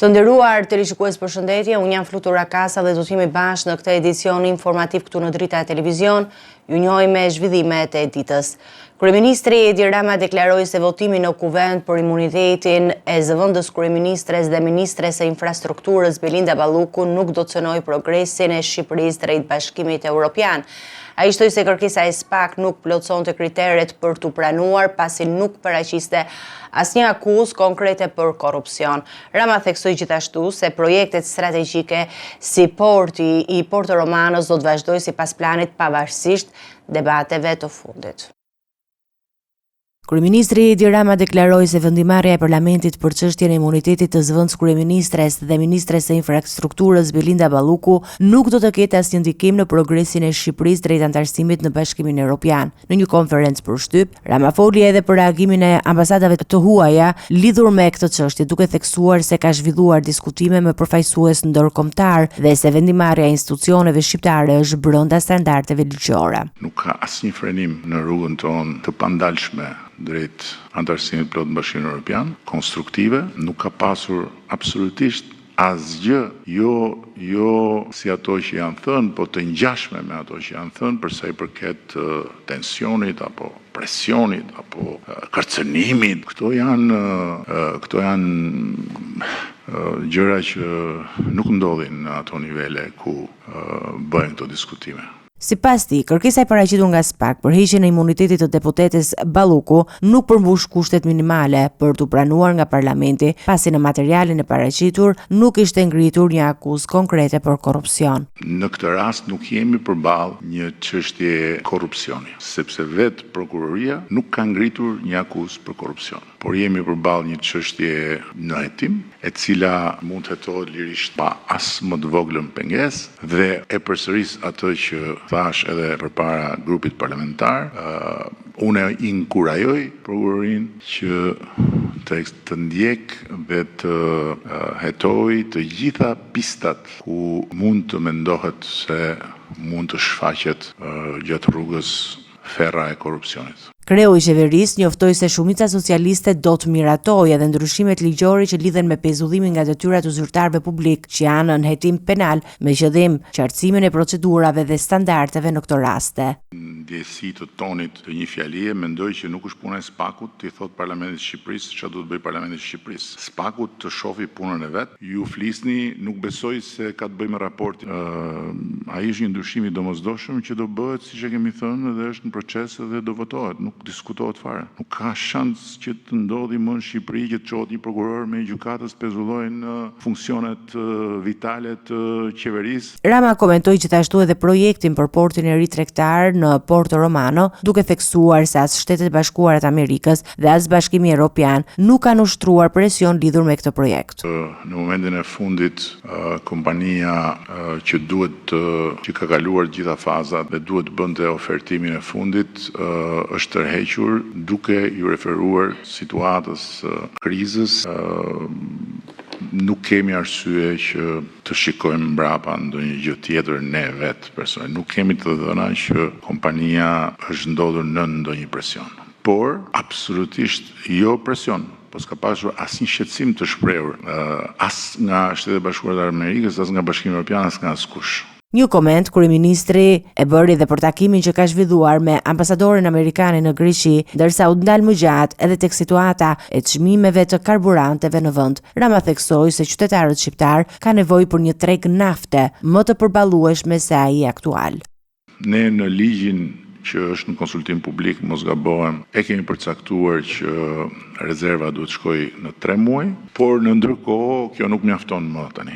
Të nderuar televizikues, përshëndetje, unë jam Flutura Kasa dhe do të jemi bashkë në këtë edicion informativ këtu në Drita e Televizion. Ju njohim me zhvillimet e ditës. Kryeministri Edi Rama deklaroi se votimi në Kuvend për imunitetin e zëvendës kryeministres dhe ministres së infrastrukturës Belinda Balluku nuk do të cënojë progresin e Shqipërisë drejt Bashkimit Evropian. Ai shtoi se kërkesa e SPAK nuk plotësonte kriteret për të pranuar pasi nuk paraqiste asnjë akuzë konkrete për korrupsion. Rama theksoi gjithashtu se projektet strategjike si porti i Porto Romanos do të vazhdojë sipas planit pavarësisht debateve të fundit. Kryeministri Edi Rama deklaroi se vendimarrja e parlamentit për çështjen e imunitetit të zëvendës kryeministres dhe ministres së infrastrukturës Belinda Balluku nuk do të ketë asnjë ndikim në progresin e Shqipërisë drejt antarësimit në Bashkimin Evropian. Në një konferencë për shtyp, Rama foli edhe për reagimin e ambasadave të huaja lidhur me këtë çështje, duke theksuar se ka zhvilluar diskutime me përfaqësues ndërkombëtar dhe se vendimarrja e institucioneve shqiptare është brenda standardeve ligjore. Nuk ka asnjë frenim në rrugën tonë të pandalshme drejt antarësimit plot në Bashkimin Evropian, konstruktive, nuk ka pasur absolutisht asgjë, jo si ato që janë thënë, po të ngjashme me ato që janë thënë për sa i përket tensionit apo presionit apo kërcënimit. Këto janë gjëra që nuk ndodhin në ato nivele ku bëhen këto diskutime. Sipas tij, kërkesa e paraqitur nga SPAK për heqjen e imunitetit të deputetes Balluku nuk përmbush kushtet minimale për të pranuar nga parlamenti, pasi në materialin e paraqitur nuk ishte ngritur një akuzë konkrete për korrupsion. Në këtë rast nuk jemi përballë një çështje korrupsioni, sepse vetë prokuroria nuk ka ngritur një akuzë për korrupsion, por jemi përballë një çështje në hetim, e cila mund të hetohet lirisht pa as më të voglën pengesë dhe e përsëris atë që thash edhe përpara grupit parlamentar. Unë inkurajoj prokurorinë që të ndjek dhe të hetoj të gjitha pistat ku mund të mendohet se mund të shfaqet gjatë rrugës ferra e korrupsionit. Kreu i qeverisë njoftoi se shumica socialiste do të miratojë edhe ndryshimet ligjore që lidhen me pezullimin nga detyrat të zyrtarëve publik që janë në hetim penal, me qëllim qartësimin e procedurave dhe standardeve në këto raste. Ndjesi të tonit të një fjalie, mendoj që nuk është puna e SPAK-ut të i thot Parlamentit të Shqipërisë çfarë do të bëjë Parlamenti i Shqipërisë. SPAK-ut të shohë punën e vet. Ju flisni, nuk besoj se ka të bëjë me raportin. Ai është një ndryshim i domosdoshëm që do bëhet, siç e kemi thënë, dhe është në proces dhe do votohet. Nuk diskutohet fare. Nuk ka shans që të ndodhi më në Shqipëri që të çohet një prokuror me gjykatës pezullojnë funksionet vitale të qeverisë. Rama komentoi gjithashtu edhe projektin për portin e ri tregtar në Porto Romano, duke theksuar se as Shtetet e Bashkuara të Amerikës dhe as Bashkimi Evropian nuk kanë ushtruar presion lidhur me këtë projekt. Në momentin e fundit, kompania që ka kaluar gjitha fazat dhe duhet bënte ofertimin e fundit është tërhequr duke ju referuar situatës krizës. Nuk kemi arsye që të shikojmë mbrapa ndonjë gjë tjetër ne vetë personalisht. Nuk kemi të dhëna që kompania është ndodhur në ndonjë presion. Por absolutisht jo presion. Po s'ka pasur asnjë shqetësim të shprehur as nga Shtetet e Bashkuara të Amerikës, as nga Bashkimi Evropian, as nga askush. Një koment kryeministri e bëri dhe për takimin që ka zhvilluar me ambasadoren amerikane në Greqi, ndërsa u ndal më gjatë edhe tek situata e çmimeve të karburanteve në vend. Rama theksoi se qytetarët shqiptar kanë nevojë për një treg nafte më të përballueshme se ai aktual. Ne në ligjin që është në konsultim publik, mos gabohem, e kemi përcaktuar që rezerva duhet shkojë në 3 muaj, por në ndërkohë kjo nuk mjafton më tani.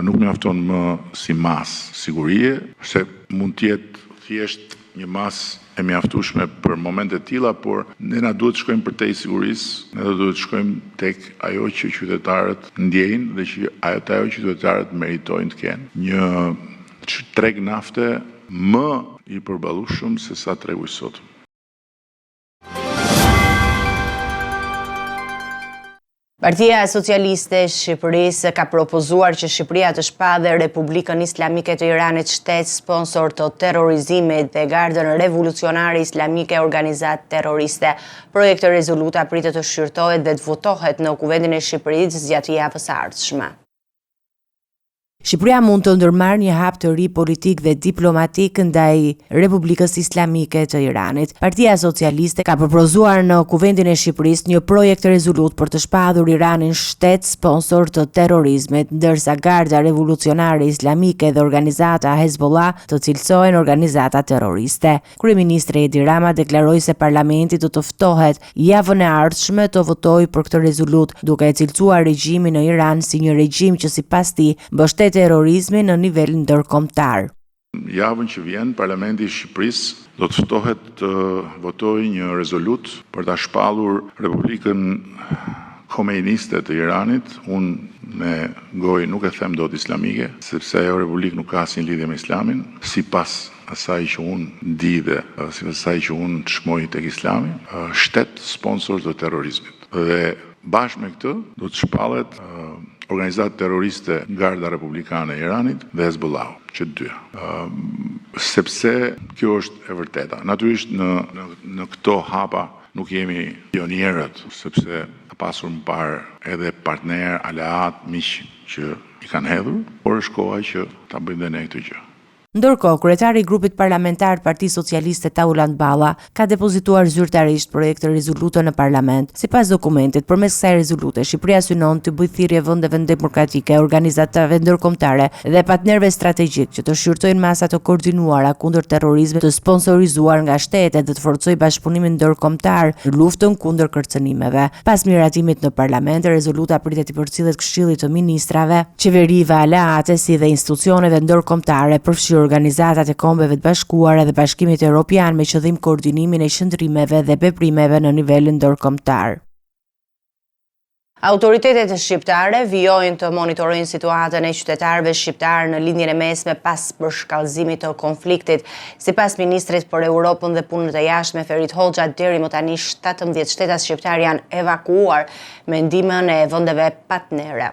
Nuk mjafton më si masë sigurie, se mund të jetë thjesht një masë e mjaftueshme për momente të tilla, por ne na duhet të shkojmë përtej sigurisë, ne duhet të shkojmë tek ajo që qytetarët ndjejnë dhe që ajo qytetarët meritojnë të kenë. Një treg nafte më i përballueshëm se sa tregu i sot. Partia Socialiste e Shqipërisë ka propozuar që Shqipëria të shpallë Republikën Islamike të Iranit shtet sponsor të terrorizmit dhe Gardën Revolucionare Islamike organizat terroriste. Projekti rezoluta pritet të shqyrtohet dhe të votohet në Kuvendin e Shqipërisë gjatë javës së ardhshme. Shqipëria mund të ndërmarrë një hap të ri politik dhe diplomatik ndaj Republikës Islamike të Iranit. Partia Socialiste ka propozuar në Kuvendin e Shqipërisë një projekt rezolut për të shpallur Iranin shtet sponsor të terrorizmit, ndërsa Garda Revolucionare Islamike dhe organizata Hezbollah të cilësohen organizata terroriste. Kryeministri Edi Rama deklaroi se parlamenti do të ftohet javën e ardhshme të votojë për këtë rezolut, duke e cilësuar regjimin në Iran si një regjim që sipas tij mbështet terrorizmi në nivel ndërkombëtar. Javën që vjen, Parlamenti i Shqipërisë do të ftohet të votojë një rezolut për ta shpallur Republikën Khomeiniste të Iranit. Unë me gojë nuk e them dot islamike, sepse ajo republikë nuk ka asnjë lidhje me Islamin, sipas asaj që unë di dhe sipas asaj që unë çmoj tek Islami, shtet sponsor të terrorizmit. Dhe bashkë me këtë do të shpallet organizatë terroriste Garda Republikane e Iranit dhe Hezbollah, që dyja. Sepse kjo është e vërteta. Natyrisht në këto hapa nuk jemi pionierët, sepse ka pasur më parë edhe partner, aleat, miq që i kanë hedhur, por është koha që ta bëjmë dhe ne këtë gjë. Ndërkohë, kryetari i grupit parlamentar të Partisë Socialiste Tauland Balla ka depozituar zyrtarisht projekt rezolute në parlament. Sipas dokumentit, përmes kësaj rezolute, Shqipëria synon të bëjë thirrje vendeve demokratike, organizatave ndërkombëtare dhe partnerëve strategjik që të shqyrtojnë masa të koordinuara kundër terrorizmit të sponsorizuar nga shtetet dhe të forcojë bashkëpunimin ndërkombëtar në luftën kundër kërcënimeve. Pas miratimit në parlament, rezoluta pritet të përcillet Këshillit të Ministrave, qeverive aleate si dhe institucioneve ndërkombëtare, përfshirë organizatat e Kombeve të Bashkuara dhe Bashkimit Evropian me qëllim koordinimin e qëndrimeve dhe veprimeve në nivel ndërkombëtar. Autoritetet shqiptare vijojnë të monitorojnë situatën e qytetarëve shqiptarë në lindjen e mesme pas përshkallëzimit të konfliktit. Sipas ministrit për Europën dhe punët e jashtme Ferit Hoxha, deri më tani 17 shtetas shqiptar janë evakuuar me ndihmën e vendeve partnere.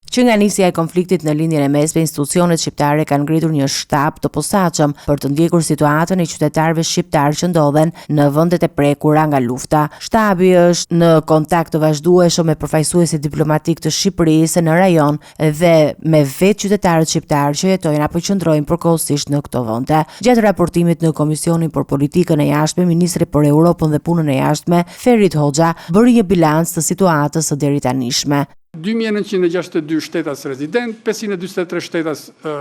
Që nga nisja e konfliktit në lindjen e mesme, institucionet shqiptare kanë ngritur një shtab të posaçëm për të ndjekur situatën e qytetarëve shqiptar që ndodhen në vendet e prekura nga lufta. Shtabi është në kontakt të vazhdueshëm me përfaqësuesit diplomatik të Shqipërisë në rajon dhe me vetë qytetarët shqiptar që jetojnë apo qëndrojnë përkohësisht në këto vende. Gjatë raportimit në Komisionin për Politikën e Jashtme, ministri për Europën dhe Punën e Jashtme Ferit Hoxha bëri një bilanc të situatës së deritanishme. 2962 shtetas rezident, 543 shtetas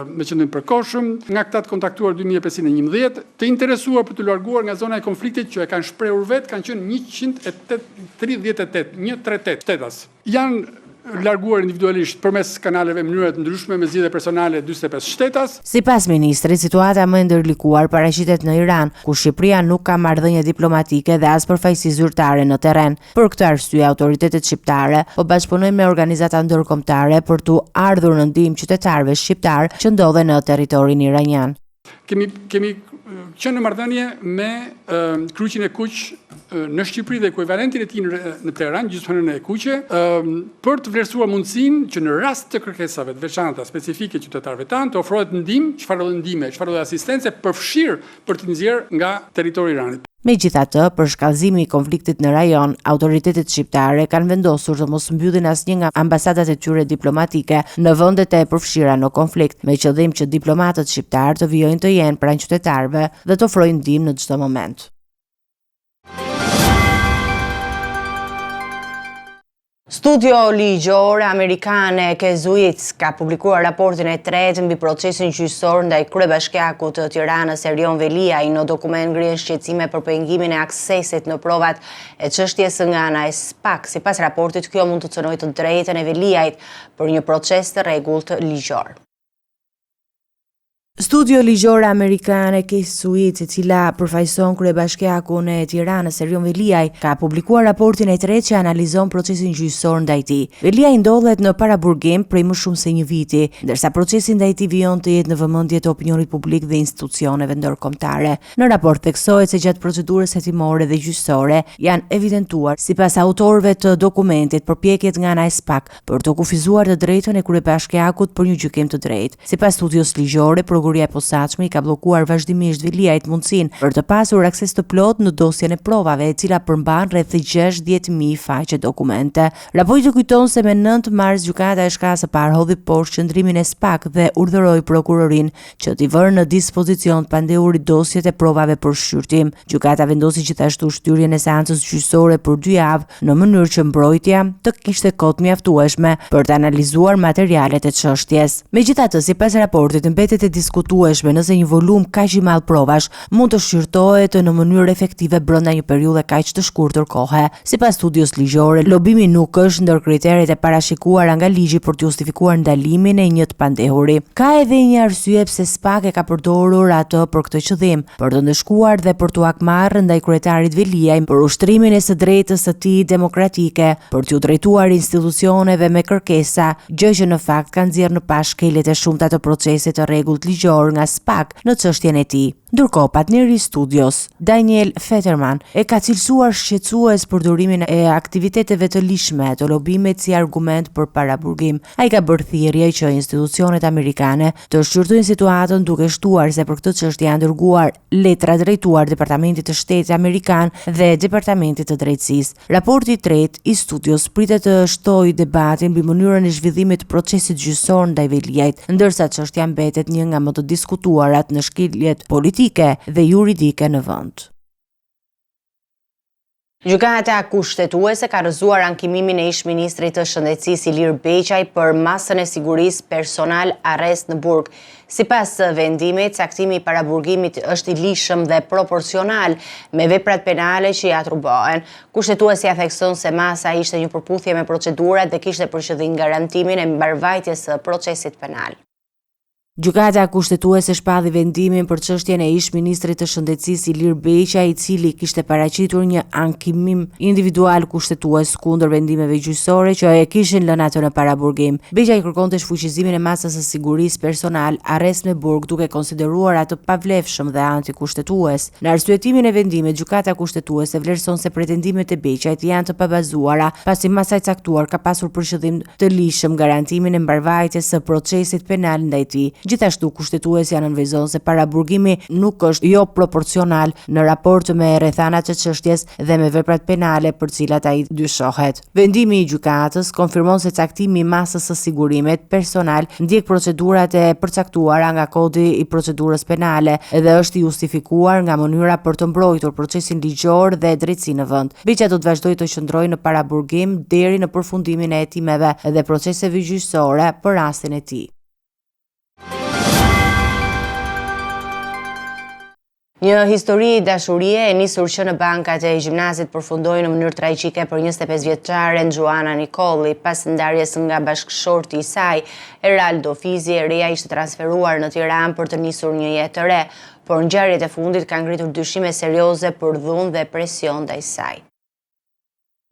me qëndrim përkohshëm, nga këta të kontaktuar 2511, të interesuar për të larguar nga zona e konfliktit që e kanë shprehur vetë kanë qenë 138 shtetas. Janë larguar individualisht përmes kanaleve mënyra të ndryshme me zgjidhje personale 45 shtetas. Sipas ministrit, situata më e ndërlikuar paraqitet në Iran, ku Shqipëria nuk ka marrëdhënie diplomatike dhe as përfaqësi zyrtare në terren. Për këtë arsye, autoritetet shqiptare po bashkëpunojnë me organizata ndërkombëtare për të ardhur në ndihmë qytetarëve shqiptar që ndodhen në territorin iranian. Kemi qenë në marrëdhënie me Kryqin e Kuq në Shqipëri dhe ekuivalentin e tij në Tiranë, gjysmënën e Kuqe, për të vlerësuar mundësinë që në rast të kërkesave të veçanta specifike qytetarëve tanë të ofrohet ndihmë, çfarë ndihme, çfarë asistence përfshirë për të nxjerrë nga territori i Iranit. Megjithatë, për shkallëzimin e konfliktit në rajon, autoritetet shqiptare kanë vendosur të mos mbyllin asnjë nga ambasadat e tyre diplomatike në vendet e përfshira në konflikt, me qëllim që diplomatët shqiptar të vijojnë të jenë pranë qytetarëve dhe të ofrojnë ndihmë në çdo moment. Studio ligjore amerikane Kezuits ka publikuar raportin e tretë mbi procesin gjyqësor ndaj kryebashkiakut të Tiranës Erion Veliaj. Në dokument ngrihen shqetësime për pengimin e aksesit në provat e çështjes nga ana e SPAK. Sipas raportit, kjo mund të cënojë të drejtën e Veliajt për një proces të rregullt ligjor. Studio ligjore amerikane Kezuits, e cila përfaqëson kryebashkiakun e Tiranës Erion Veliaj, ka publikuar raportin e tretë që analizon procesin gjyqësor ndaj tij. Veliaj ndodhet në paraburgim prej më shumë se një viti, ndërsa procesi ndaj tij vijon të jetë në vëmendje të opinionit publik dhe institucioneve ndërkombëtare. Në raport theksohet se gjatë procedurës hetimore dhe gjyqësore janë evidentuar, sipas autorëve të dokumentit, përpjekjet nga ana e SPAK për të kufizuar të drejtën e kryebashkiakut për një gjykim të drejtë. Sipas studios ligjore, Prokuroria e posaçme i ka bllokuar vazhdimisht Viliajt mundësinë për të pasur akses të plotë në dosjen e provave, e cila përmban rreth 60.000 faqe dokumente. Raporti kujton se me 9 mars gjykata e shka së parë hodhi poshtë qëndrimin e SPAK dhe urdhëroi prokurorin që t'i vërë në dispozicion të pandehurit dosjet e provave për shqyrtim. Gjykata vendosi gjithashtu shtyrjen e seancës gjyqësore për 2 javë në mënyrë që mbrojtja të kishte kohë mjaftueshme për të analizuar materialet e çështjes. Megjithatë, sipas raportit, mbetet e diskutueshme nëse një volum kaq i madh provash mund të shqyrtohet në mënyrë efektive brenda një periudhe kaq të shkurtër kohe. Sipas studios ligjore, lobimi nuk është ndër kriteret e parashikuara nga ligji për të justifikuar ndalimin e një të pandehuri. Ka edhe një arsye pse SPAK e ka përdorur atë për këtë qëllim, për të ndëshkuar dhe për t'u akmarrë ndaj kryetarit Viliaj për ushtrimin e së drejtës së tij demokratike, për t'u drejtuar institucioneve me kërkesa, gjë që në fakt ka nxjerrë në pashkelet e shumta të procesit të rregullt ligjor nga SPAK në çështjen e tij. Ndërkohë, partneri i studios, Daniel Fetterman, e ka cilësuar shqetësues përdorimin e aktiviteteve të lishme të lobimit si argument për paraburgim. Ai ka bërë thirrje që institucionet amerikane të shqyrtojnë situatën duke shtuar se për këtë çështje janë dërguar letra drejtuar Departamentit të Shtetit Amerikan dhe Departamentit të Drejtësisë. Raporti i tretë i studios pritet të shtojë debatin mbi mënyrën e zhvillimit të procesit gjyqësor ndaj Viliajt, ndërsa çështja mbetet një nga më të diskutuarat në shkeljet politike dhe juridike në vend. Gjykata kushtetuese ka rrëzuar ankimimin e ish-ministrit të Shëndetësisë Ilir Beqaj për masën e sigurisë personal arrest në burg. Sipas vendimit, caktimi i paraburgimit është i lishëm dhe proporcional me veprat penale që i atribuohen. Kushtetuesi ia thekson se masa ishte një përputhje me procedurat dhe kishte për qëllim garantimin e mbarvajtjes së procesit penal. Gjykata kushtetuese shpalli vendimin për çështjen e ish-ministrit të Shëndetësisë Ilir Beqaj, i cili kishte paraqitur një ankimim individual kushtetues kundër vendimeve gjyqësore që e kishin lënë atë në paraburgim. Beqaj kërkonte shfuqizimin e masës së sigurisë personal arrest me burg, duke konsideruar atë pavlefshëm dhe antikushtetues. Në arsyetimin e vendimit, gjykata kushtetuese vlerëson se pretendimet e Beqajt janë të pabazuara, pasi masa e caktuar ka pasur për qëllim të lishëm garantimin e mbarvajtjes së procesit penal ndaj tij. Gjithashtu, kushtetuesi anënvezon se paraburgimi nuk është jo proporcional në raport me rrethanat e çështjes dhe me veprat penale për cilat ai dyshohet. Vendimi i gjykatës konfirmon se caktimi i masës së sigurimit personal ndjek procedurat e përcaktuara nga Kodi i Procedurës Penale dhe është i justifikuar nga mënyra për të mbrojtur procesin ligjor dhe drejtësinë në vend. Beqaj do të vazhdojë të qëndrojë në paraburgim deri në përfundimin e hetimeve dhe proceseve gjyqësore për rastin e tij. Një histori dashurie e nisur që në bankat e gjimnazit përfundoi në mënyrë tragjike për 25 vjeçaren Joana Nikolli, pas ndarjes nga bashkëshorti i saj, Eraldo Fizi. E reja ishte transferuar në Tiranë për të nisur një jetë të re, por ngjarjet e fundit kanë ngritur dyshime serioze për dhunë dhe presion ndaj saj.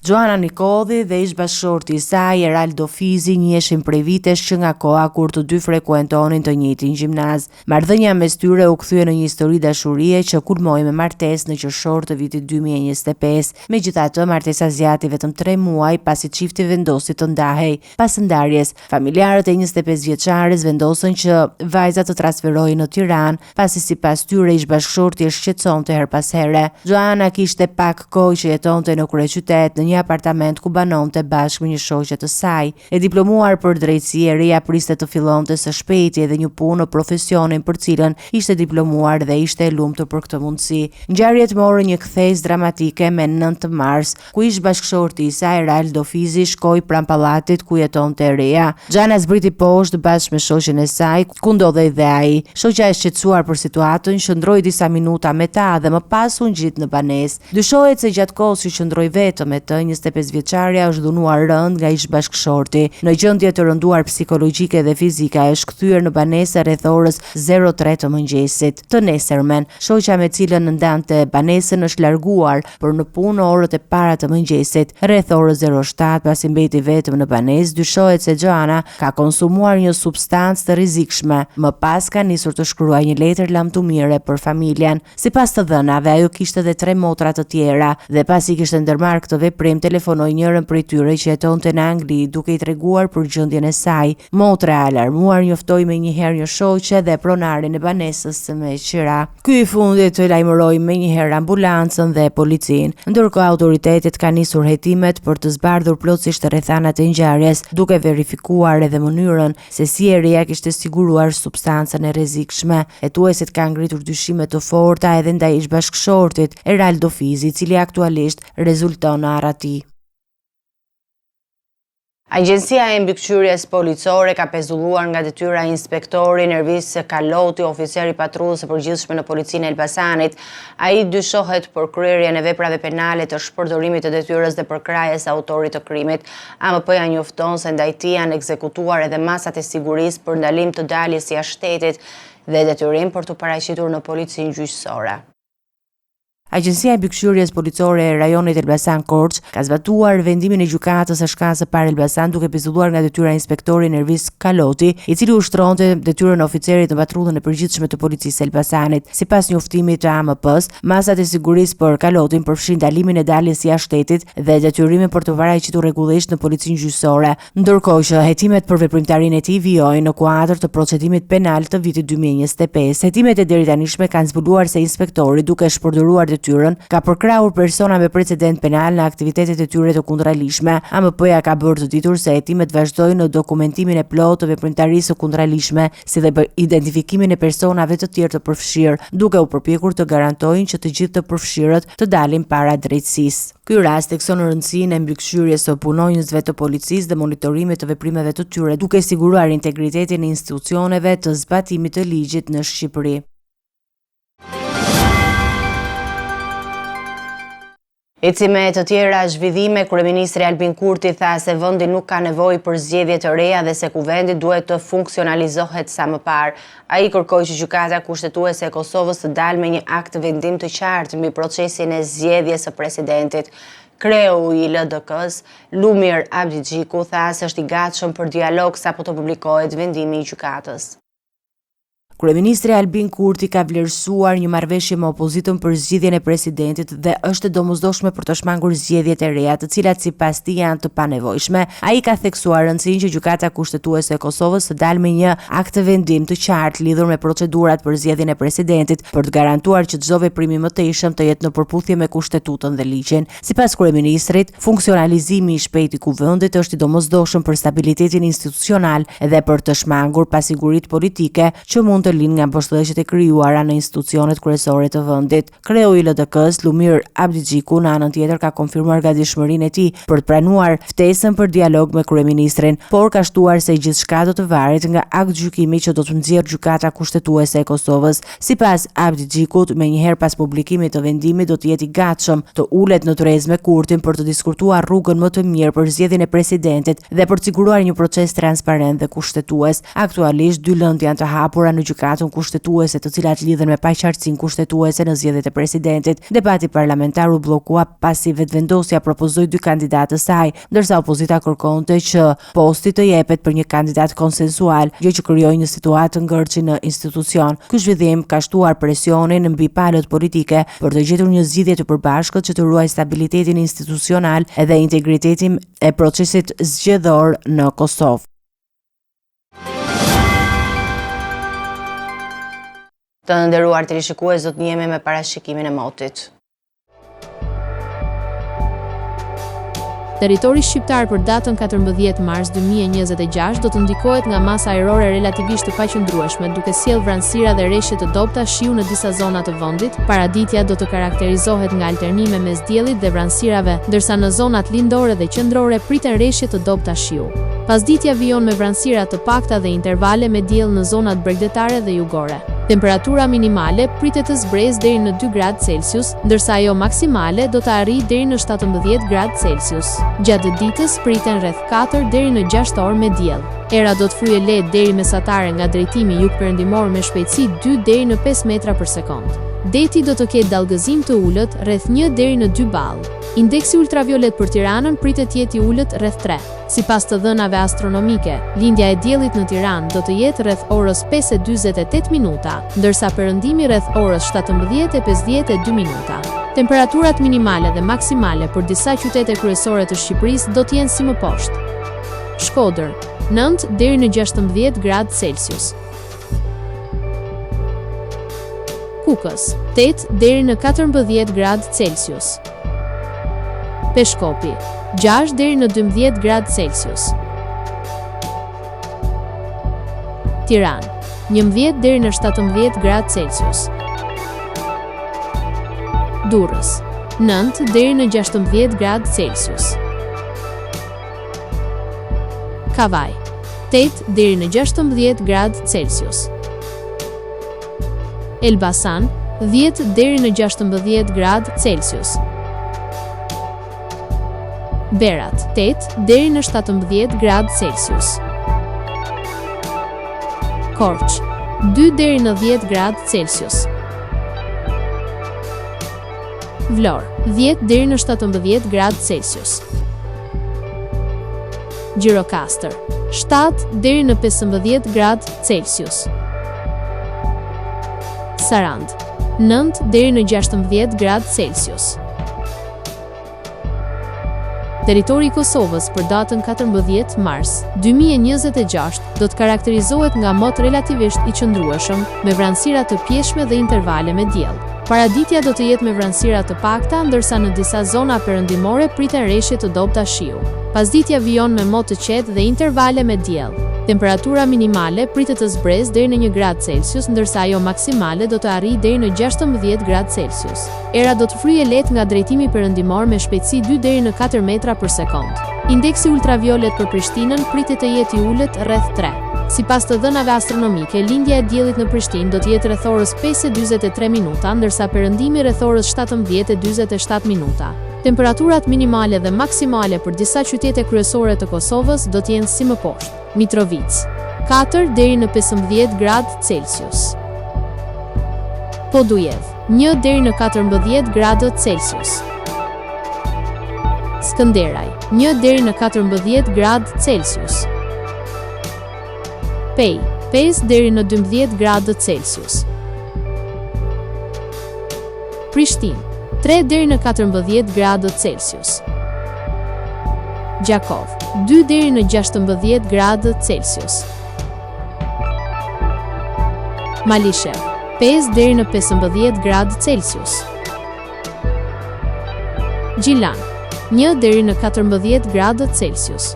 Joana Nikolli dhe ish-bashkëshorti i saj, Eraldo Fizi, njiheshin prej vitesh që nga koha kur të dy frekuentonin të njëjtin gjimnaz. Marrëdhënia mes tyre u kthye në një histori dashurie që kulmoi me martesë në qershor të vitit 2025. Megjithatë, martesa zgjati vetëm 3 muaj pasi çifti vendosi të ndahej. Pas ndarjes, familjarët e 25 vjeçares vendosën që vajza të transferohej në Tiranë, pasi sipas tyre ish-bashkëshorti e shqetësonte her pas here. Joana kishte pak kohë që jetonte në kryeqytet në një apartament ku banonte bashkë me një shoqe të saj. E diplomuar për drejtësi, e reja priste të fillonte së shpejti edhe një punë në profesionin për cilën ishte diplomuar dhe ishte e lumtur për këtë mundësi. Ngjarjet morën një kthesë dramatike me 9 mars, ku ish-bashkëshorti i saj, Eraldo Fizi, shkoi pranë pallatit ku jetonte e reja. Joana zbriti poshtë bashkë me shoqen e saj, ku ndodhej dhe ai. Shoqja e shqetësuar për situatën qëndroi disa minuta me ta dhe më pas u ngjit në banesë. Dyshohet se gjatë kohës që qëndroi vetëm me të, 25 vjeçaria është dhunuar rënd nga ish-bashkëshorti. Në gjendje të rënduar psikologjike dhe fizike, është kthyer në banesë rreth orës 03 të mëngjesit. Të nesërmen, shoqja me cilën ndante banesën është larguar për në punë në orët e para të mëngjesit. Rreth orës 07, pasi mbeti vetëm në banesë, dyshohet se Joana ka konsumuar një substancë të rrezikshme. Më pas ka nisur të shkruajë një letër lamtumire për familjen. Sipas të dhënave, ajo kishte edhe 3 motra të tjera dhe pasi kishte ndërmarrë këtë veprim, veprim telefonoi njërin prej tyre që jetonte në Angli duke i treguar për gjendjen e saj. Motra e alarmuar njoftoi menjëherë një shoqe dhe pronarin e banesës me qira. Ky i fundit lajmëroi menjëherë ambulancën dhe policinë, ndërkohë autoritetet kanë nisur hetimet për të zbardhur plotësisht rrethanat e ngjarjes, duke verifikuar edhe mënyrën se si eria kishte siguruar substancën e rrezikshme. Hetuesit kanë ngritur dyshime të forta edhe ndaj ish-bashkëshortit Eraldo Fizi, i cili aktualisht rezulton në arrati. Agjencia e mbikëqyrjes policore ka pezulluar nga detyra inspektori Nervis Kaloti, oficer i patrullës së përgjithshme në policinë e Elbasanit. Ai dyshohet për kryerjen e veprave penale të shpërdorimit të detyrës dhe përkrahjes së autorit të krimit. AMP-ja njofton se ndaj tij janë ekzekutuar edhe masat e sigurisë për ndalim të daljes jashtë shtetit dhe detyrim për të paraqitur në policinë gjyqësore. Agjencia e mbikëqyrjes policore e rajonit Elbasan Korç ka zbatuar vendimin e gjykatës së shkallës së parë Elbasan duke pezulluar nga detyra inspektori Nervis Kaloti, i cili ushtronte detyrën e oficerit në patrullën e përgjithshme të policisë së Elbasanit. Sipas njoftimit të AMP-s, masat e sigurisë për Kalotin përfshin ndalimin e daljes jashtë shtetit dhe detyrimin për të paraqitur rregullisht në policinë gjyqësore, ndërkohë që hetimet për veprimtarinë e tij vijojnë në kuadër të procedimit penal të vitit 2025. Hetimet e deritanishme kanë zbuluar se inspektori, duke shpërdoruar detyrën, ka përkrahur persona me precedent penal në aktivitetet e tyre të kundërligjshme. AMP-ja ka bërë të ditur se hetimet vazhdojnë në dokumentimin e plotë të veprimtarisë së kundërligjshme, si dhe për identifikimin e personave të tjerë të përfshirë, duke u përpjekur të garantojnë që të gjithë të përfshirët të dalin para drejtësisë. Ky rast tekson rëndësinë e mbikëqyrjes së punonjësve të policisë dhe monitorimit të veprimeve të tyre, duke siguruar integritetin e institucioneve të zbatimit të ligjit në Shqipëri. Eci me të tjera zhvillime, kryeministri Albin Kurti tha se vendi nuk ka nevojë për zgjedhje të reja dhe se kuvendi duhet të funksionalizohet sa më parë. Ai kërkoi që gjykata kushtetuese e Kosovës të dalë me një akt vendim të qartë mbi procesin e zgjedhjes së presidentit. Kreu i LDK-s, Lumir Abdigjiku, tha se është i gatshëm për dialog sapo të publikohet vendimi i gjykatës. Kryeministri Albin Kurti ka vlerësuar një marrëveshje me opozitën për zgjidhjen e presidentit dhe është e domosdoshme për të shmangur zgjedhjet e reja, të cilat sipas tij janë të panevojshme. Ai ka theksuar rëndësinë që gjykata kushtetuese e Kosovës të dalë me një akt vendim të qartë lidhur me procedurat për zgjedhjen e presidentit, për të garantuar që çdo veprim i mëtejshëm të jetë në përputhje me kushtetutën dhe ligjin. Sipas kryeministrit, funksionalizimi i shpejtë i kuvendit është i domosdoshëm për stabilitetin institucional dhe për të shmangur pasiguritë politike që mund të linë nga mbështetjet e krijuara në institucionet kryesore të vendit. Kreu i LDK-s, Lumir Abdigjiku, në anën tjetër ka konfirmuar gatishmërinë e tij për të pranuar ftesën për dialog me kryeministrin, por ka shtuar se gjithçka do të varet nga akt gjykimi që do të nxjerrë gjykata kushtetuese e Kosovës. Sipas Abdigjikut, menjëherë pas publikimit të vendimit do të jetë i gatshëm të ulet në tërez me Kurtin për të diskutuar rrugën më të mirë për zgjedhjen e presidentit dhe për të siguruar një proces transparent dhe kushtetues. Aktualisht dy lëndë janë të hapura në gjykatën kushtetuese, të cilat lidhen me paqartësinë kushtetuese në zgjedhjet e presidentit. Debati parlamentar u bllokua pasi vetvendosja propozoi dy kandidatë të saj, ndërsa opozita kërkonte që posti të jepet për një kandidat konsensual, gjë që krijoi një situatë ngërçi në institucion. Ky zhvillim ka shtuar presionin mbi palët politike për të gjetur një zgjidhje të përbashkët që të ruajë stabilitetin institucional dhe integritetin e procesit zgjedhor në Kosovë. Të nderuar teleshikues, do të njihemi me parashikimin e motit. Territori shqiptar për datën 14 mars 2026 do të ndikohet nga masa ajrore relativisht të paqëndrueshme, duke sjellë vranësira dhe rreshje të dobta shiu në disa zona të vendit. Paraditja do të karakterizohet nga alternime mes diellit dhe vranësirave, ndërsa në zonat lindore dhe qendrore priten rreshje të dobta shiu. Pasditja vijon me vranësira të pakta dhe intervale me diell në zonat bregdetare dhe jugore. Temperatura minimale pritet të zbresë deri në 2 gradë Celsius, ndërsa ajo maksimale do të arrijë deri në 17 gradë Celsius. Gjatë ditës priten rreth 4 deri në 6 orë me diell. Era do të fryjë lehtë deri mesatare nga drejtimi jug-perëndimor me shpejtësi 2 deri në 5 metra për sekond. Deti do të ketë dallgëzim të ulët rreth 1 deri në 2 ballë. Indeksi ultraviolet për Tiranën pritet të jetë i ulët rreth 3. Sipas të dhënave astronomike, lindja e diellit në Tiranë do të jetë rreth orës 5:48 minuta, ndërsa perëndimi rreth orës 17:52 minuta. Temperaturat minimale dhe maksimale për disa qytete kryesore të Shqipërisë do të jenë si më poshtë. Shkodër, 9 deri në 16 gradë Celsius. Kukës, 8 deri në 14 gradë Celsius. Peshkopi, 6 deri në 12 gradë Celsius. Tiranë, 11 deri në 17 gradë Celsius. Durrës, 9 deri në 16 gradë Celsius. Kavaj, 8 deri në 16 gradë Celsius. Elbasan, 10 deri në 16 gradë Celsius. Berat, 8 deri në 17 gradë Celsius. Korç, 2 deri në 10 gradë Celsius. Vlorë, 10 deri në 17 gradë Celsius. Gjirokastër, 7 deri në 15 gradë Celsius. Sarand, 9 deri në 16 gradë Celsius. Territori i Kosovës për datën 14 mars 2026 do të karakterizohet nga mot relativisht i qëndrueshëm, me vranësira të pjeshme dhe intervale me diell. Paraditja do të jetë me vranësira të pakta, ndërsa në disa zona perëndimore priten reshje të dobta shiu. Pasditja vijon me mot të qetë dhe intervale me diell. Temperatura minimale pritet të zbresë deri në 1 gradë Celsius, ndërsa ajo maksimale do të arrijë deri në 16 gradë Celsius. Era do të fryjë lehtë nga drejtimi perëndimor me shpejtësi 2 deri në 4 metra për sekond. Indeksi ultraviolet për Prishtinën pritet të jetë i ulët rreth 3. Sipas të dhënave astronomike, lindja e diellit në Prishtinë do të jetë rreth orës 5:43 minuta, ndërsa perëndimi rreth orës 17:47 minuta. Temperaturat minimale dhe maksimale për disa qytete kryesore të Kosovës do të jenë si më poshtë. Mitrovic, 4 deri në 15 gradë Celsius. Podujev, 1 deri në 14 gradë Celsius. Skënderaj, 1 deri në 14 gradë Celsius. Pej, 5 deri në 12 gradë Celsius. Prishtinë, 3 deri në 14 gradë Celsius. Gjakov, 2 deri në 16 gradë Celsius. Malishev, 5 deri në 15 gradë Celsius. Gjilan, 1 deri në 14 gradë Celsius.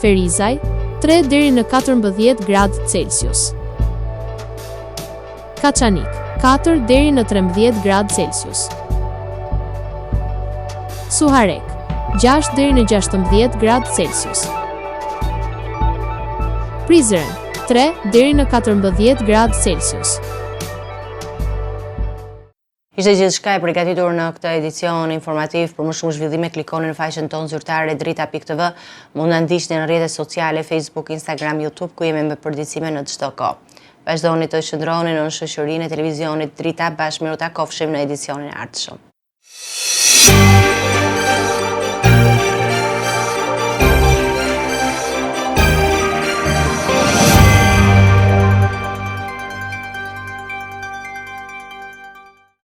Ferizaj, 3 deri në 14 gradë Celsius. Kaçanik, 4 deri në 13 gradë Celsius. Suharek, 6 deri në 16 gradë Celsius. Prizren, 3 deri në 14 gradë Celsius. Ishte gjithçka e përgatitur në këtë edicion informativ. Për më shumë zhvillime klikoni në faqen tonë zyrtare drita.tv. Mund na ndiqni në rrjetet sociale Facebook, Instagram, YouTube, ku jemi me përditësime në çdo kohë. Vazhdoni të qëndroni në shoqërinë e televizionit Drita, bashkë me u takofshim në edicionin e ardhshëm.